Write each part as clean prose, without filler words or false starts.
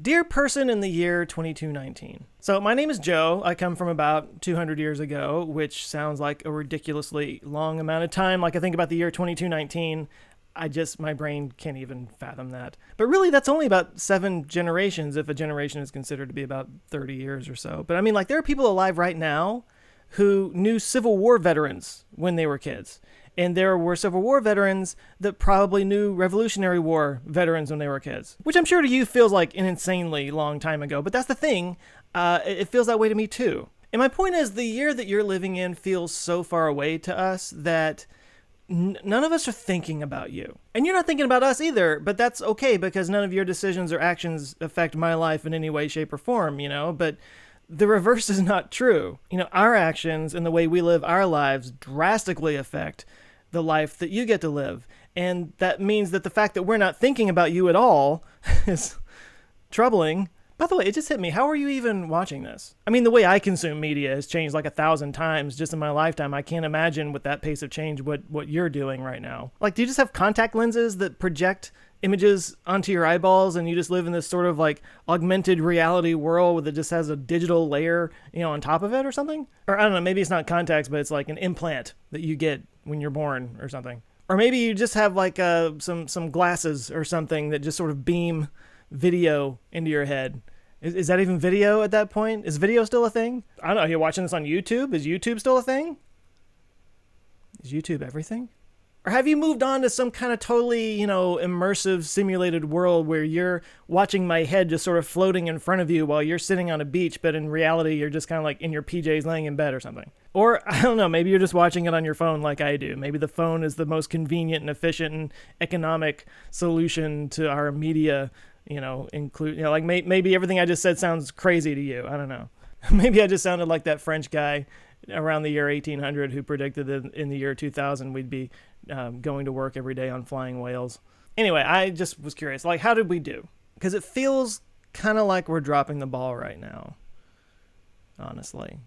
Dear person in the year 2219. So my name is Joe. I come from about 200 years ago, which sounds like a ridiculously long amount of time. Like I think about the year 2219, my brain can't even fathom that. But really, that's only about 7 generations, if a generation is considered to be about 30 years or so. But I mean, like, there are people alive right now who knew Civil War veterans when they were kids. And there were Civil War veterans that probably knew Revolutionary War veterans when they were kids. Which I'm sure to you feels like an insanely long time ago. But that's the thing. It feels that way to me too. And my point is, the year that you're living in feels so far away to us that none of us are thinking about you. And you're not thinking about us either, but that's okay because none of your decisions or actions affect my life in any way, shape, or form, But the reverse is not true. Our actions and the way we live our lives drastically affect the life that you get to live. And that means that the fact that we're not thinking about you at all is troubling. By the way, it just hit me. How are you even watching this? I mean, the way I consume media has changed like 1,000 times just in my lifetime. I can't imagine with that pace of change what you're doing right now. Like, do you just have contact lenses that project images onto your eyeballs and you just live in this sort of like augmented reality world that just has a digital layer, on top of it or something? Or I don't know, maybe it's not contacts, but it's like an implant that you get when you're born or something. Or maybe you just have like some glasses or something that just sort of beam video into your head. Is that even video at that point? Is video still a thing? I don't know. You're watching this on YouTube? Is YouTube still a thing? Is YouTube everything? Or have you moved on to some kind of totally, immersive simulated world where you're watching my head just sort of floating in front of you while you're sitting on a beach, but in reality, you're just kind of like in your PJs laying in bed or something? Or, I don't know, maybe you're just watching it on your phone like I do. Maybe the phone is the most convenient and efficient and economic solution to our media, maybe everything I just said sounds crazy to you. I don't know. Maybe I just sounded like that French guy around the year 1800 who predicted that in the year 2000 we'd be going to work every day on flying whales. Anyway, I just was curious, like, how did we do? Because it feels kind of like we're dropping the ball right now, honestly.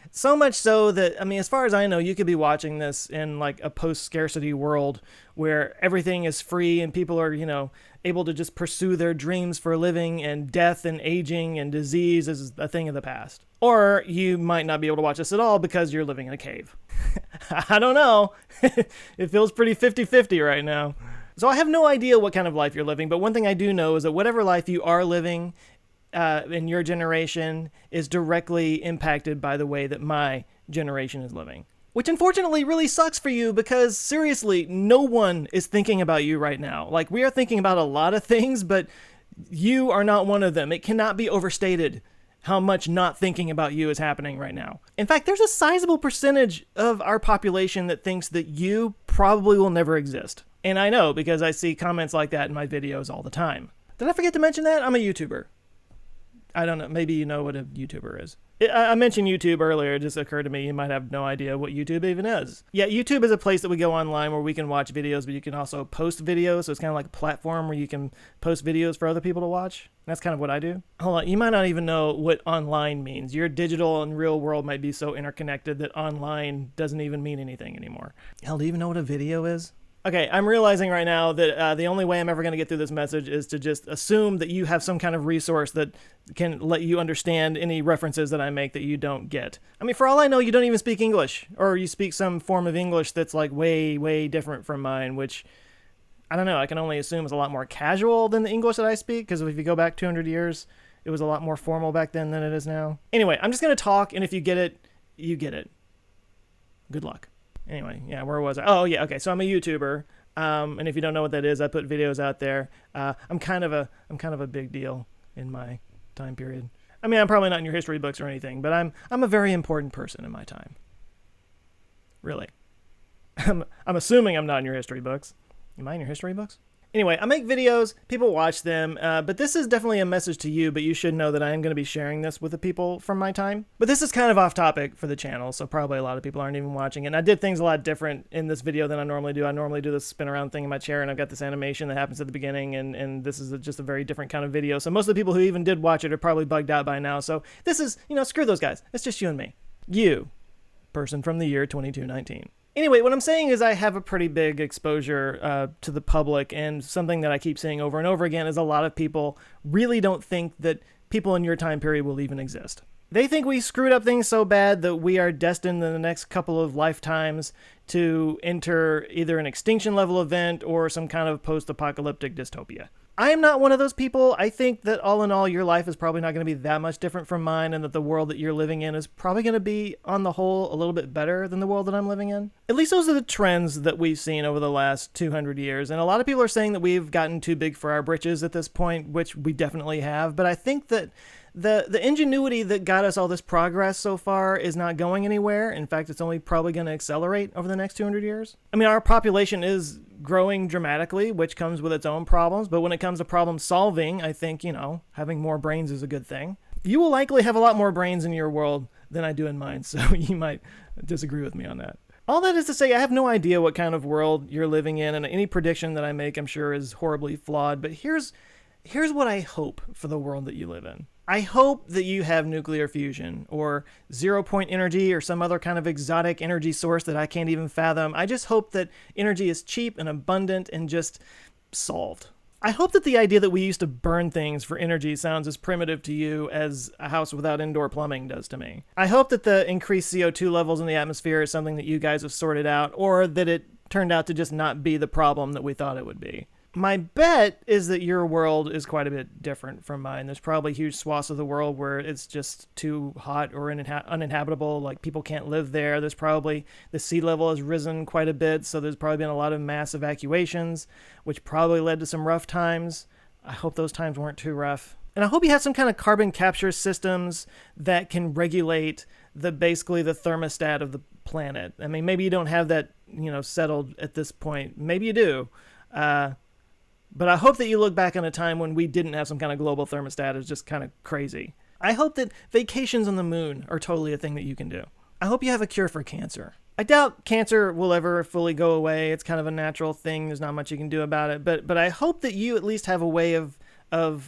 So much so that, I mean, as far as I know, you could be watching this in like a post-scarcity world where everything is free and people are, able to just pursue their dreams for a living, and death and aging and disease is a thing of the past. Or you might not be able to watch this at all because you're living in a cave. I don't know. It feels pretty 50-50 right now. So I have no idea what kind of life you're living, but one thing I do know is that whatever life you are living in your generation is directly impacted by the way that my generation is living. Which unfortunately really sucks for you because seriously, no one is thinking about you right now. Like, we are thinking about a lot of things, but you are not one of them. It cannot be overstated how much not thinking about you is happening right now. In fact, there's a sizable percentage of our population that thinks that you probably will never exist. And I know because I see comments like that in my videos all the time. Did I forget to mention that? I'm a YouTuber. I don't know. Maybe you know what a YouTuber is. I mentioned YouTube earlier. It just occurred to me you might have no idea what YouTube even is. Yeah, YouTube is a place that we go online where we can watch videos, but you can also post videos. So it's kind of like a platform where you can post videos for other people to watch. That's kind of what I do. Hold on. You might not even know what online means. Your digital and real world might be so interconnected that online doesn't even mean anything anymore. Hell, do you even know what a video is? Okay, I'm realizing right now that the only way I'm ever going to get through this message is to just assume that you have some kind of resource that can let you understand any references that I make that you don't get. I mean, for all I know, you don't even speak English, or you speak some form of English that's like way, way different from mine, which, I don't know, I can only assume is a lot more casual than the English that I speak, because if you go back 200 years, it was a lot more formal back then than it is now. Anyway, I'm just going to talk, and if you get it, you get it. Good luck. Anyway, yeah, where was I? Oh, yeah, okay, so I'm a YouTuber, and if you don't know what that is, I put videos out there. I'm kind of a big deal in my time period. I mean, I'm probably not in your history books or anything, but I'm a very important person in my time. Really. I'm assuming I'm not in your history books. Am I in your history books? Anyway, I make videos, people watch them, but this is definitely a message to you, but you should know that I am going to be sharing this with the people from my time. But this is kind of off topic for the channel, so probably a lot of people aren't even watching it. And I did things a lot different in this video than I normally do. I normally do this spin around thing in my chair, and I've got this animation that happens at the beginning, and this is just a very different kind of video. So most of the people who even did watch it are probably bugged out by now. So this is, screw those guys. It's just you and me. You, person from the year 2219. Anyway, what I'm saying is I have a pretty big exposure to the public, and something that I keep saying over and over again is a lot of people really don't think that people in your time period will even exist. They think we screwed up things so bad that we are destined in the next couple of lifetimes to enter either an extinction level event or some kind of post-apocalyptic dystopia. I am not one of those people. I think that all in all, your life is probably not going to be that much different from mine, and that the world that you're living in is probably going to be, on the whole, a little bit better than the world that I'm living in. At least those are the trends that we've seen over the last 200 years. And a lot of people are saying that we've gotten too big for our britches at this point, which we definitely have. But I think that the ingenuity that got us all this progress so far is not going anywhere. In fact, it's only probably going to accelerate over the next 200 years. I mean, our population is growing dramatically, which comes with its own problems. But when it comes to problem solving, I think, having more brains is a good thing. You will likely have a lot more brains in your world than I do in mine, so you might disagree with me on that. All that is to say, I have no idea what kind of world you're living in, and any prediction that I make, I'm sure, is horribly flawed. But here's what I hope for the world that you live in. I hope that you have nuclear fusion or 0-point energy or some other kind of exotic energy source that I can't even fathom. I just hope that energy is cheap and abundant and just solved. I hope that the idea that we used to burn things for energy sounds as primitive to you as a house without indoor plumbing does to me. I hope that the increased CO2 levels in the atmosphere is something that you guys have sorted out, or that it turned out to just not be the problem that we thought it would be. My bet is that your world is quite a bit different from mine. There's probably huge swaths of the world where it's just too hot or uninhabitable, like people can't live there. There's probably, the sea level has risen quite a bit, so there's probably been a lot of mass evacuations, which probably led to some rough times. I hope those times weren't too rough. And I hope you have some kind of carbon capture systems that can regulate basically the thermostat of the planet. I mean, maybe you don't have that, settled at this point. Maybe you do. But I hope that you look back on a time when we didn't have some kind of global thermostat. It's just kind of crazy. I hope that vacations on the moon are totally a thing that you can do. I hope you have a cure for cancer. I doubt cancer will ever fully go away. It's kind of a natural thing. There's not much you can do about it. But I hope that you at least have a way of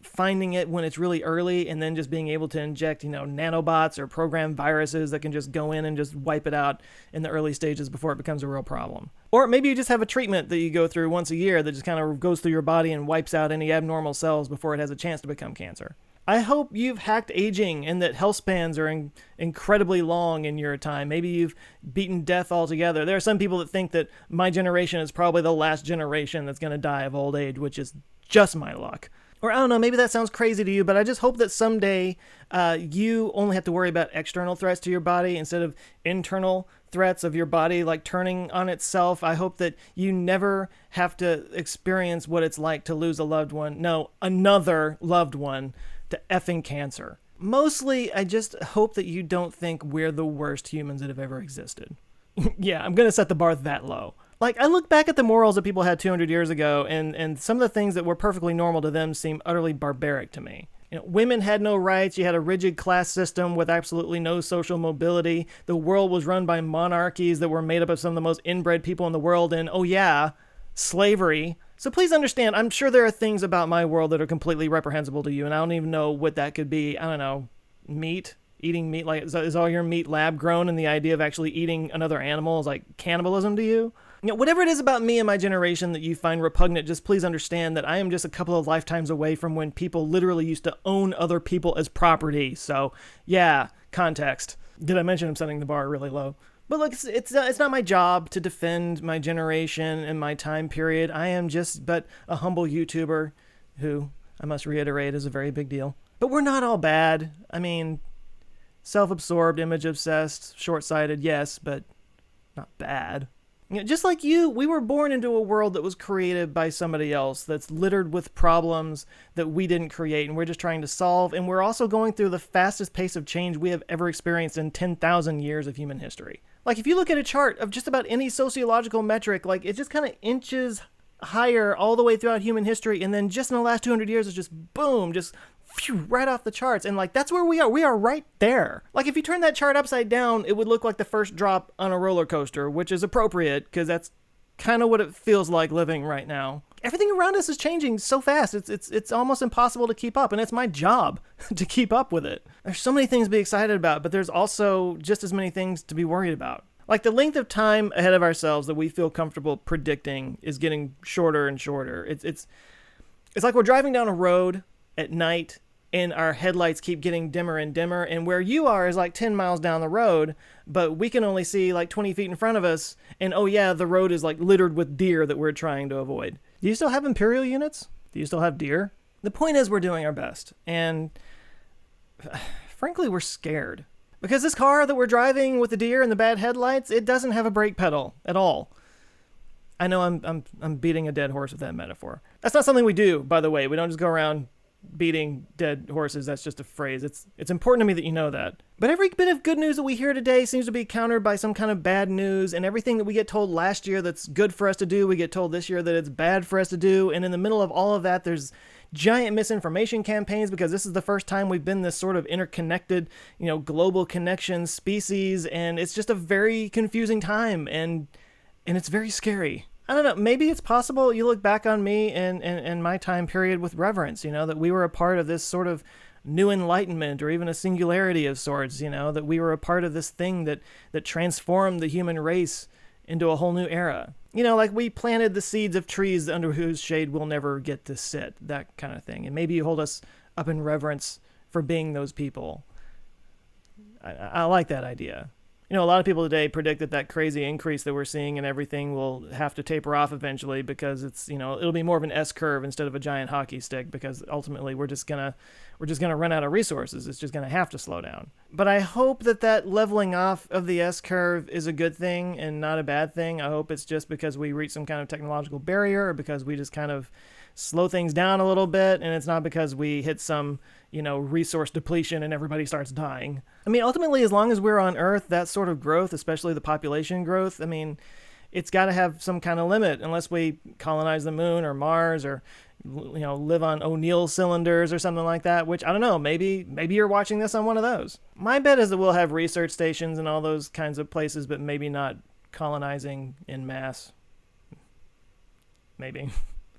finding it when it's really early, and then just being able to inject, nanobots or program viruses that can just go in and just wipe it out in the early stages before it becomes a real problem. Or maybe you just have a treatment that you go through once a year that just kind of goes through your body and wipes out any abnormal cells before it has a chance to become cancer. I hope you've hacked aging and that health spans are incredibly long in your time. Maybe you've beaten death altogether. There are some people that think that my generation is probably the last generation that's going to die of old age, which is just my luck. Or I don't know, maybe that sounds crazy to you, but I just hope that someday you only have to worry about external threats to your body instead of internal threats of your body, like turning on itself. I hope that you never have to experience what it's like to lose a loved one. No, another loved one to effing cancer. Mostly, I just hope that you don't think we're the worst humans that have ever existed. Yeah, I'm going to set the bar that low. Like, I look back at the morals that people had 200 years ago, and some of the things that were perfectly normal to them seem utterly barbaric to me. Women had no rights. You had a rigid class system with absolutely no social mobility. The world was run by monarchies that were made up of some of the most inbred people in the world, and, oh yeah, slavery. So please understand, I'm sure there are things about my world that are completely reprehensible to you, and I don't even know what that could be. I don't know, meat? Eating meat? Like, is all your meat lab grown, and the idea of actually eating another animal is like cannibalism to you? Whatever it is about me and my generation that you find repugnant, just please understand that I am just a couple of lifetimes away from when people literally used to own other people as property. So, yeah, context. Did I mention I'm setting the bar really low? But look, it's not my job to defend my generation and my time period. I am just but a humble YouTuber who, I must reiterate, is a very big deal. But we're not all bad. I mean, self-absorbed, image-obsessed, short-sighted, yes, but not bad. Just like you, we were born into a world that was created by somebody else, that's littered with problems that we didn't create, and we're just trying to solve. And we're also going through the fastest pace of change we have ever experienced in 10,000 years of human history. Like, if you look at a chart of just about any sociological metric, like, it just kind of inches higher all the way throughout human history, and then just in the last 200 years, it's just boom, just phew, right off the charts. And like, that's where we are. We are right there. Like, if you turn that chart upside down, it would look like the first drop on a roller coaster, which is appropriate because that's kind of what it feels like living right now. Everything around us is changing so fast. It's almost impossible to keep up, and it's my job to keep up with it. There's so many things to be excited about, but there's also just as many things to be worried about. Like the length of time ahead of ourselves that we feel comfortable predicting is getting shorter and shorter. It's like we're driving down a road at night and our headlights keep getting dimmer and dimmer, and where you are is like 10 miles down the road, but we can only see like 20 feet in front of us, and oh yeah, the road is like littered with deer that we're trying to avoid. Do you still have Imperial units? Do you still have deer? The point is we're doing our best, and frankly, we're scared. Because this car that we're driving with the deer and the bad headlights, it doesn't have a brake pedal at all. I know I'm beating a dead horse with that metaphor. That's not something we do, by the way. We don't just go around beating dead horses. That's just a phrase. It's important to me that you know that. But every bit of good news that we hear today seems to be countered by some kind of bad news, and everything that we get told last year that's good for us to do, we get told this year that it's bad for us to do, and in the middle of all of that, there's giant misinformation campaigns because this is the first time we've been this sort of interconnected, global connection species, and it's just a very confusing time, and it's very scary. I don't know, maybe it's possible you look back on me and my time period with reverence, that we were a part of this sort of new enlightenment or even a singularity of sorts, that we were a part of this thing that transformed the human race into a whole new era. Like we planted the seeds of trees under whose shade we'll never get to sit, that kind of thing. And maybe you hold us up in reverence for being those people. I like that idea. A lot of people today predict that crazy increase that we're seeing and everything will have to taper off eventually because it's, it'll be more of an S curve instead of a giant hockey stick because ultimately we're just gonna run out of resources. It's just gonna have to slow down. But I hope that leveling off of the S curve is a good thing and not a bad thing. I hope it's just because we reach some kind of technological barrier or because we just kind of slow things down a little bit, and it's not because we hit some, resource depletion and everybody starts dying. I mean, ultimately, as long as we're on Earth, that sort of growth, especially the population growth, I mean, it's got to have some kind of limit unless we colonize the moon or Mars or, live on O'Neill cylinders or something like that, which I don't know, maybe you're watching this on one of those. My bet is that we'll have research stations and all those kinds of places, but maybe not colonizing in mass. Maybe.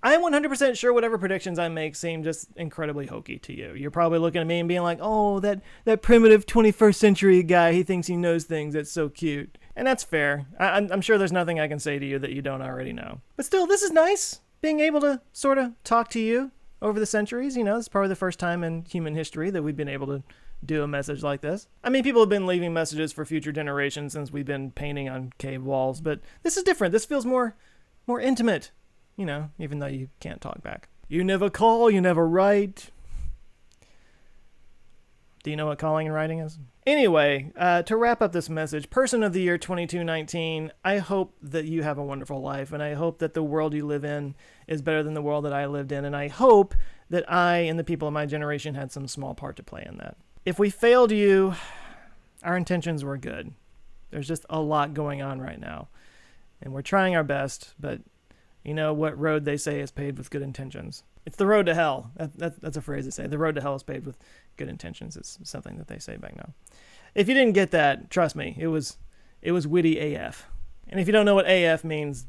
I'm 100% sure whatever predictions I make seem just incredibly hokey to you. You're probably looking at me and being like, oh, that primitive 21st century guy, he thinks he knows things. That's so cute. And that's fair. I'm sure there's nothing I can say to you that you don't already know. But still, this is nice, being able to sort of talk to you over the centuries. It's probably the first time in human history that we've been able to do a message like this. I mean, people have been leaving messages for future generations since we've been painting on cave walls, but this is different. This feels more intimate. Even though you can't talk back. You never call, you never write. Do you know what calling and writing is? Anyway, to wrap up this message, person of the year 2219, I hope that you have a wonderful life, and I hope that the world you live in is better than the world that I lived in, and I hope that I and the people of my generation had some small part to play in that. If we failed you, our intentions were good. There's just a lot going on right now, and we're trying our best, but what road they say is paved with good intentions. It's the road to hell. That's a phrase they say. The road to hell is paved with good intentions. It's something that they say back now. If you didn't get that, trust me, it was witty AF. And if you don't know what AF means,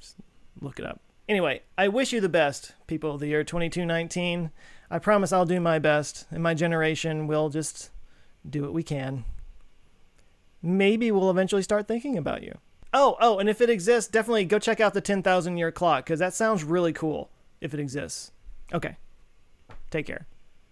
just look it up. Anyway, I wish you the best, people of the year 2219. I promise I'll do my best, and my generation will just do what we can. Maybe we'll eventually start thinking about you. Oh, and if it exists, definitely go check out the 10,000 year clock, because that sounds really cool if it exists. Okay. Take care.